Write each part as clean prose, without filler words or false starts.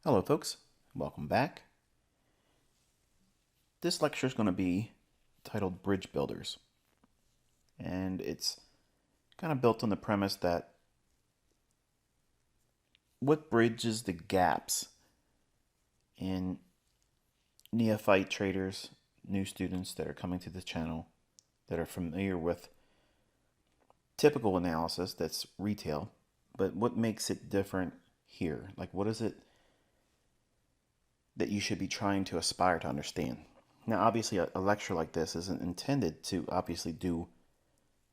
Hello folks, welcome back. This lecture is going to be titled Bridge Builders, and it's kind of built on the premise that what bridges the gaps in neophyte traders, new students that are coming to the channel that are familiar with typical analysis that's retail, but what makes it different here? Like, what is it that you should be trying to aspire to understand? Now, obviously, a lecture like this isn't intended to obviously do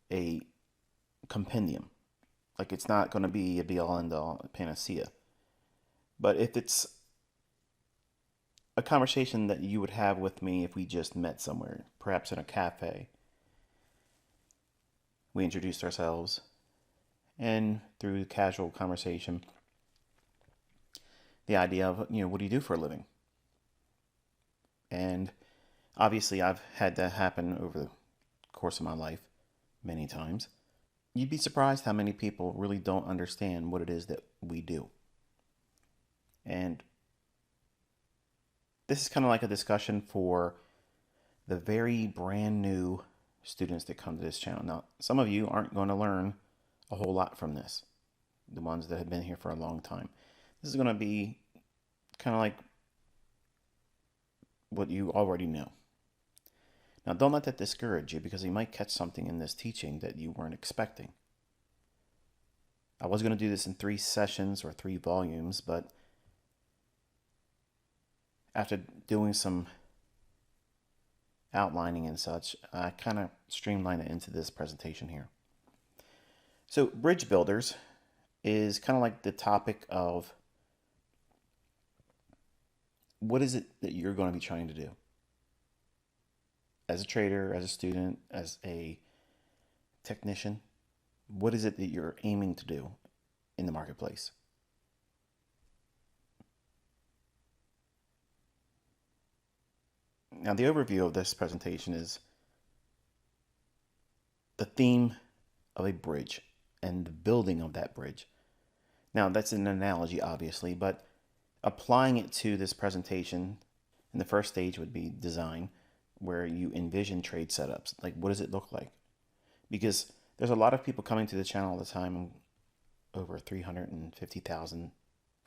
a compendium. Like, it's not going to be a be all end all panacea. But if it's a conversation that you would have with me if we just met somewhere, perhaps in a cafe, we introduced ourselves, and through casual conversation, the idea of, what do you do for a living? And obviously, I've had that happen over the course of my life many times. You'd be surprised how many people really don't understand what it is that we do. And this is kind of like a discussion for the very brand new students that come to this channel. Now, some of you aren't going to learn a whole lot from this, the ones that have been here for a long time. This is going to be kind of like what you already know. Now, don't let that discourage you, because you might catch something in this teaching that you weren't expecting. I was going to do this in 3 sessions or 3 volumes, but after doing some outlining and such, I kind of streamlined it into this presentation here. So bridge builders is kind of like the topic of what is it that you're going to be trying to do as a trader, as a student, as a technician. What is it that you're aiming to do in the marketplace? Now, the overview of this presentation is the theme of a bridge and the building of that bridge. Now, that's an analogy, obviously, but applying it to this presentation, in the first stage would be design, where you envision trade setups. Like, what does it look like? Because there's a lot of people coming to the channel all the time, over 350,000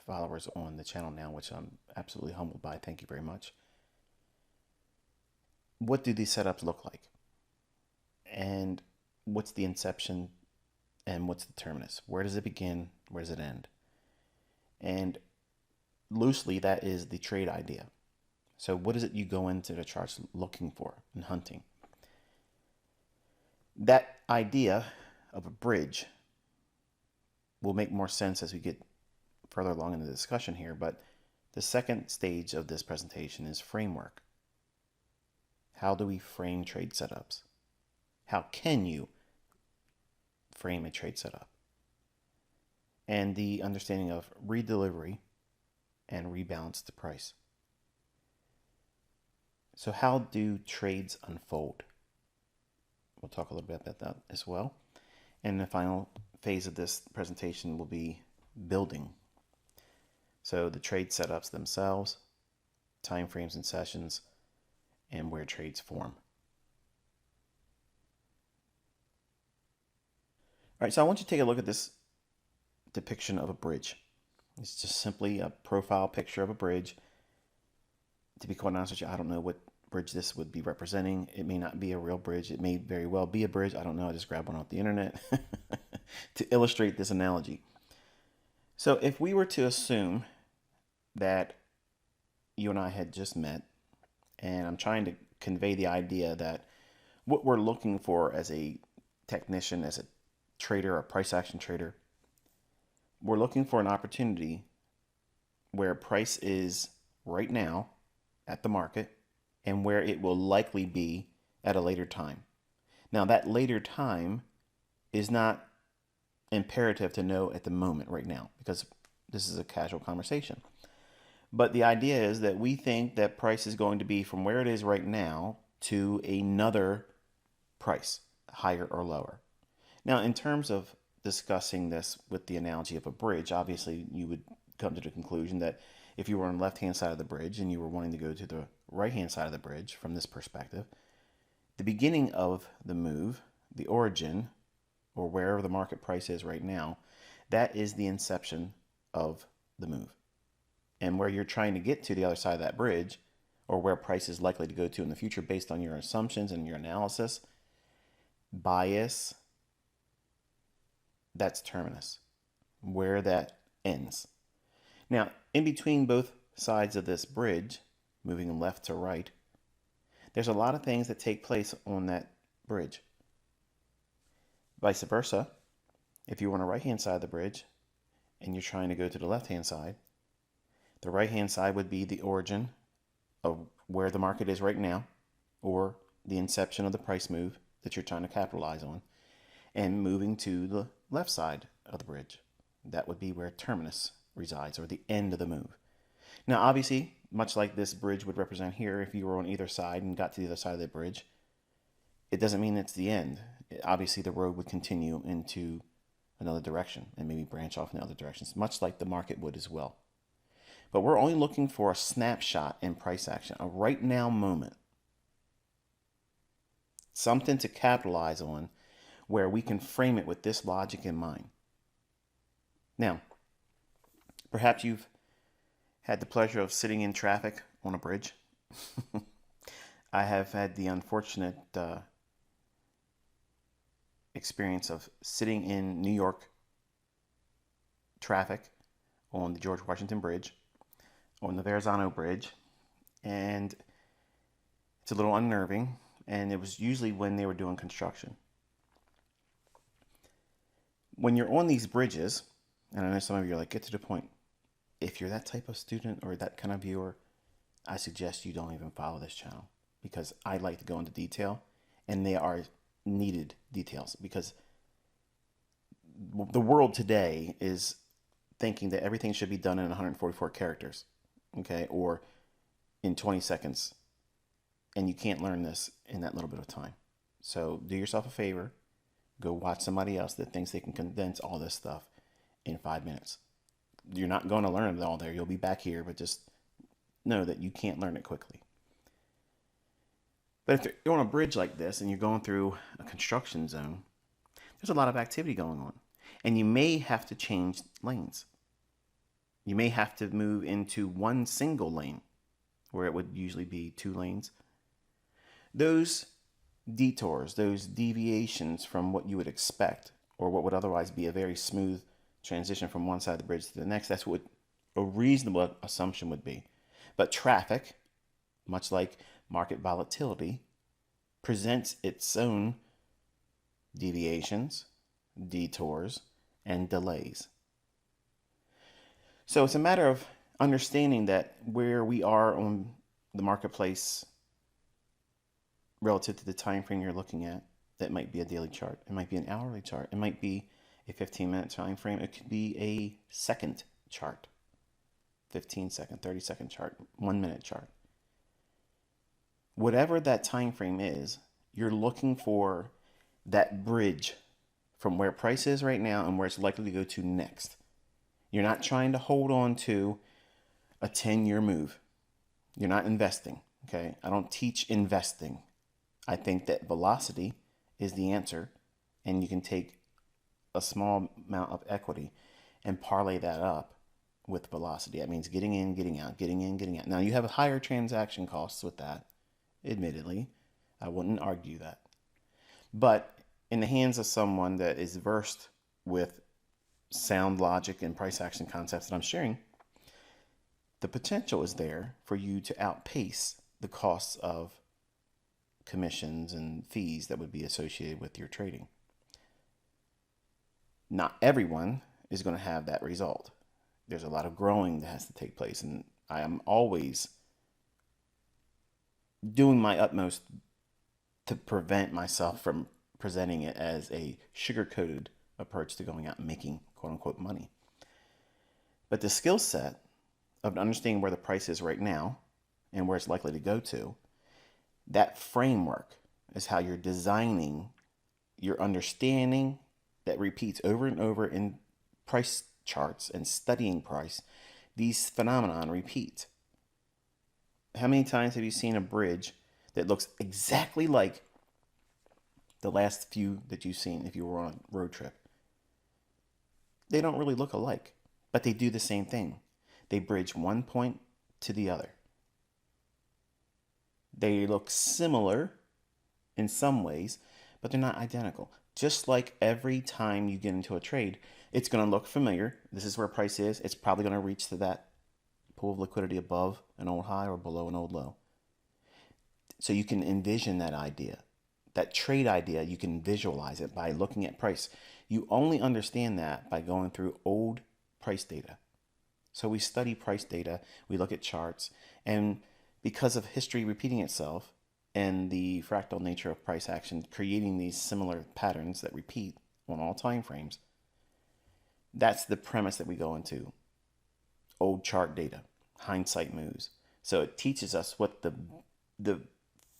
followers on the channel now, which I'm absolutely humbled by. Thank you very much. What do these setups look like? And what's the inception and what's the terminus? Where does it begin? Where does it end? And loosely, that is the trade idea. So what is it you go into the charts looking for and hunting? That idea of a bridge will make more sense as we get further along in the discussion here, but the second stage of this presentation is framework. How do we frame trade setups? How can you frame a trade setup? And the understanding of redelivery and rebalance the price. So how do trades unfold? We'll talk a little bit about that as well. And the final phase of this presentation will be building. So the trade setups themselves, time frames and sessions, and where trades form. All right, so I want you to take a look at this depiction of a bridge. It's just simply a profile picture of a bridge. To be quite honest with you, I don't know what bridge this would be representing. It may not be a real bridge. It may very well be a bridge. I don't know. I just grabbed one off the internet to illustrate this analogy. So if we were to assume that you and I had just met, and I'm trying to convey the idea that what we're looking for as a technician, as a trader, a price action trader, we're looking for an opportunity where price is right now at the market and where it will likely be at a later time. Now, that later time is not imperative to know at the moment right now, because this is a casual conversation. But the idea is that we think that price is going to be from where it is right now to another price, higher or lower. Now, in terms of discussing this with the analogy of a bridge, obviously you would come to the conclusion that if you were on the left-hand side of the bridge and you were wanting to go to the right-hand side of the bridge from this perspective, the beginning of the move, the origin, or wherever the market price is right now, that is the inception of the move. And where you're trying to get to the other side of that bridge, or where price is likely to go to in the future based on your assumptions and your analysis, bias, that's terminus, where that ends. Now, in between both sides of this bridge, moving left to right, there's a lot of things that take place on that bridge. Vice versa, if you're on the right-hand side of the bridge and you're trying to go to the left-hand side, the right-hand side would be the origin of where the market is right now, or the inception of the price move that you're trying to capitalize on, and moving to the left side of the bridge. That would be where terminus resides, or the end of the move. Now, obviously, much like this bridge would represent here, if you were on either side and got to the other side of the bridge, it doesn't mean it's the end. Obviously, the road would continue into another direction and maybe branch off in other directions, much like the market would as well. But we're only looking for a snapshot in price action, a right now moment, something to capitalize on where we can frame it with this logic in mind. Now, perhaps you've had the pleasure of sitting in traffic on a bridge. I have had the unfortunate experience of sitting in New York traffic on the George Washington Bridge, on the Verrazano Bridge, and it's a little unnerving, and it was usually when they were doing construction. When you're on these bridges, and I know some of you are like, get to the point. If you're that type of student or that kind of viewer, I suggest you don't even follow this channel, because I like to go into detail, and they are needed details, because the world today is thinking that everything should be done in 144 characters, okay, or in 20 seconds, and you can't learn this in that little bit of time. So do yourself a favor, go watch somebody else that thinks they can condense all this stuff in 5 minutes. You're not going to learn it all there. You'll be back here, but just know that you can't learn it quickly. But if you're on a bridge like this and you're going through a construction zone, there's a lot of activity going on, and you may have to change lanes. You may have to move into one single lane where it would usually be 2 lanes. Those detours, those deviations from what you would expect, or what would otherwise be a very smooth transition from one side of the bridge to the next, that's what a reasonable assumption would be. But traffic, much like market volatility, presents its own deviations, detours, and delays. So it's a matter of understanding that where we are on the marketplace relative to the time frame you're looking at, that might be a daily chart, it might be an hourly chart, it might be a 15-minute time frame, it could be a second chart, 15-second, 30-second chart, 1-minute chart. Whatever that time frame is, you're looking for that bridge from where price is right now and where it's likely to go to next. You're not trying to hold on to a 10-year move. You're not investing, okay? I don't teach investing. I think that velocity is the answer, and you can take a small amount of equity and parlay that up with velocity. That means getting in, getting out, getting in, getting out. Now, you have higher transaction costs with that, admittedly. I wouldn't argue that. But in the hands of someone that is versed with sound logic and price action concepts that I'm sharing, the potential is there for you to outpace the costs of commissions and fees that would be associated with your trading. Not everyone is going to have that result. There's a lot of growing that has to take place, and I am always doing my utmost to prevent myself from presenting it as a sugar-coated approach to going out and making quote-unquote money. But the skill set of understanding where the price is right now and where it's likely to go to, that framework is how you're designing your understanding that repeats over and over in price charts and studying price these phenomenon repeat. How many times have you seen a bridge that looks exactly like the last few that you've seen if you were on a road trip? They don't really look alike, but they do the same thing. They bridge one point to the other. They look similar in some ways, but they're not identical. Just like every time you get into a trade, it's going to look familiar. This is where price is. It's probably going to reach to that pool of liquidity above an old high or below an old low. So you can envision that idea. That trade idea, you can visualize it by looking at price. You only understand that by going through old price data. So we study price data, we look at charts, and because of history repeating itself and the fractal nature of price action creating these similar patterns that repeat on all time frames, that's the premise that we go into. Old chart data, hindsight moves. So it teaches us what the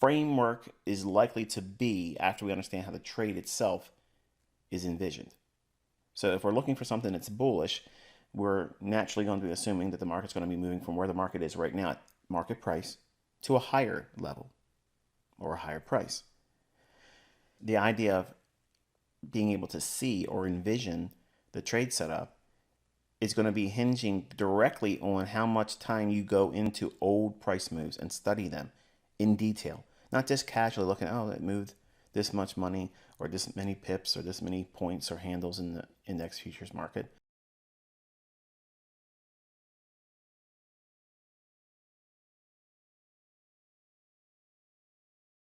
framework is likely to be after we understand how the trade itself is envisioned. So if we're looking for something that's bullish, we're naturally going to be assuming that the market's going to be moving from where the market is right now at market price to a higher level or a higher price. The idea of being able to see or envision the trade setup is going to be hinging directly on how much time you go into old price moves and study them in detail. Not just casually looking, oh, it moved this much money or this many pips or this many points or handles in the index futures market.